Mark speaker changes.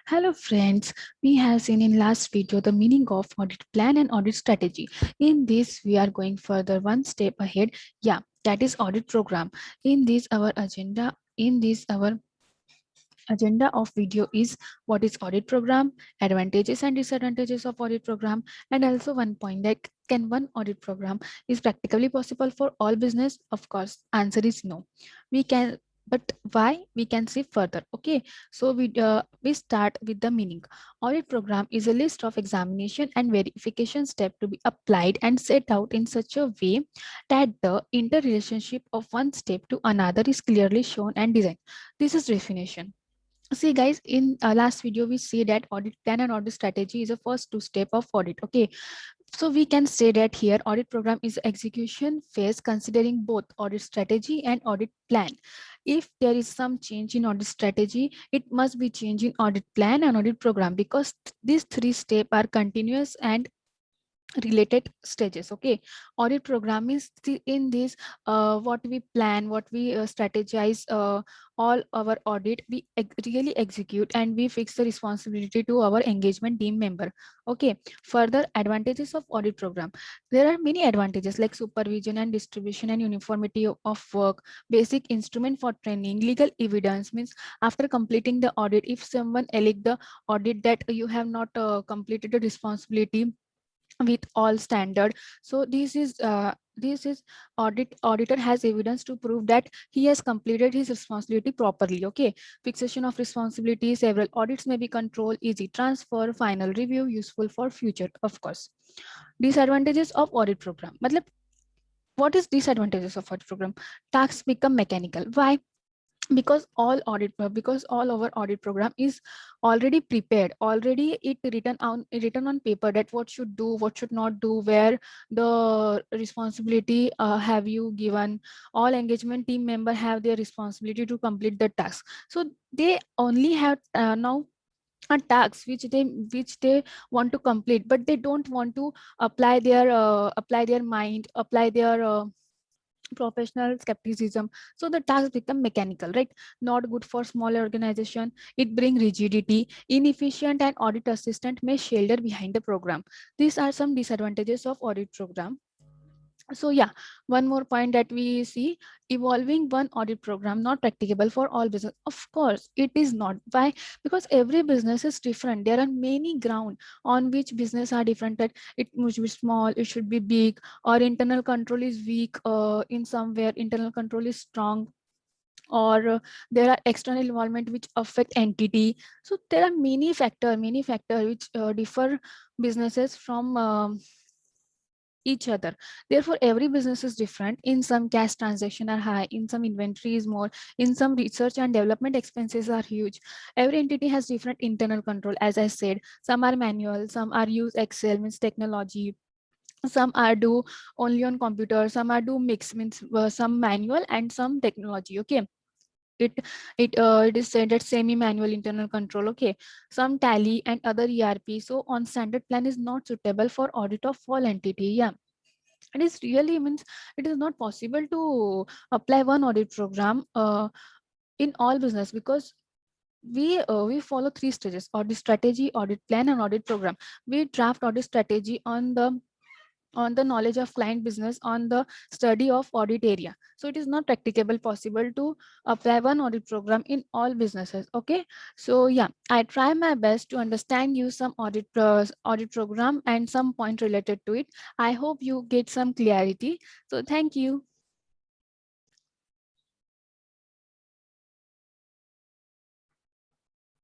Speaker 1: Hello friends, we have seen in last video the meaning of audit plan and audit strategy. In this we are going further one step ahead. Yeah, that is audit program. In this our agenda of video is what is audit program, advantages and disadvantages of audit program, and also one point that can one audit program is practically possible for all business. Of course, answer is no. We can, but why? We can see further. Okay, so we start with the meaning. Audit program is a list of examination and verification step to be applied and set out in such a way that the interrelationship of one step to another is clearly shown and designed. This is definition. See guys, in last video we see that audit plan and audit strategy is the first two step of audit. Okay, so we can say that here audit program is execution phase considering both audit strategy and audit plan. If there is some change in audit strategy, it must be change in audit plan and audit program, because these three steps are continuous and related stages. Okay, audit program is in this what we plan, what we strategize, all our audit we really execute, and we fix the responsibility to our engagement team member. Okay, further advantages of audit program. There are many advantages like supervision and distribution and uniformity of work, basic instrument for training, legal evidence, means after completing the audit, if someone allege the audit that you have not completed the responsibility with all standard, so this is auditor has evidence to prove that he has completed his responsibility properly. Okay, fixation of responsibility, several audits may be control, easy transfer, final review, useful for future. Of course, disadvantages of audit program, matlab, what is disadvantages of audit program? Tasks become mechanical. Why? Because all our audit program is already prepared, already it written on paper that what should do, what should not do, where the responsibility have you given, all engagement team member have their responsibility to complete the task. So they only have now a task which they want to complete, but they don't want to apply their mind, apply their professional skepticism. So the tasks become mechanical, right? Not good for small organization. It bring rigidity, inefficient, and audit assistant may shelter behind the program. These are some disadvantages of audit program. So yeah, one more point that we see, evolving one audit program not practicable for all business. Of course it is not. Why? Because every business is different. There are many ground on which business are different, that it must be small, it should be big, or internal control is weak, in somewhere internal control is strong, or there are external involvement which affect entity. So there are many factor which differ businesses from each other. Therefore every business is different. In some cash transaction are high, in some inventory is more, in some research and development expenses are huge. Every entity has different internal control. As I said, some are manual, some are use excel means technology, some are do only on computer, some are do mix means some manual and some technology. Okay, it it is said that semi manual internal control. Okay, some tally and other ERP. So on standard plan is not suitable for audit of all entity. Yeah, it is really means it is not possible to apply one audit program in all business, because we follow three stages: audit strategy, audit plan, and audit program. We draft audit strategy on the knowledge of client business, on the study of audit area. So it is not practicable possible to apply one audit program in all businesses. Okay, so yeah, I try my best to understand you some audit program and some point related to it. I hope you get some clarity. So thank you.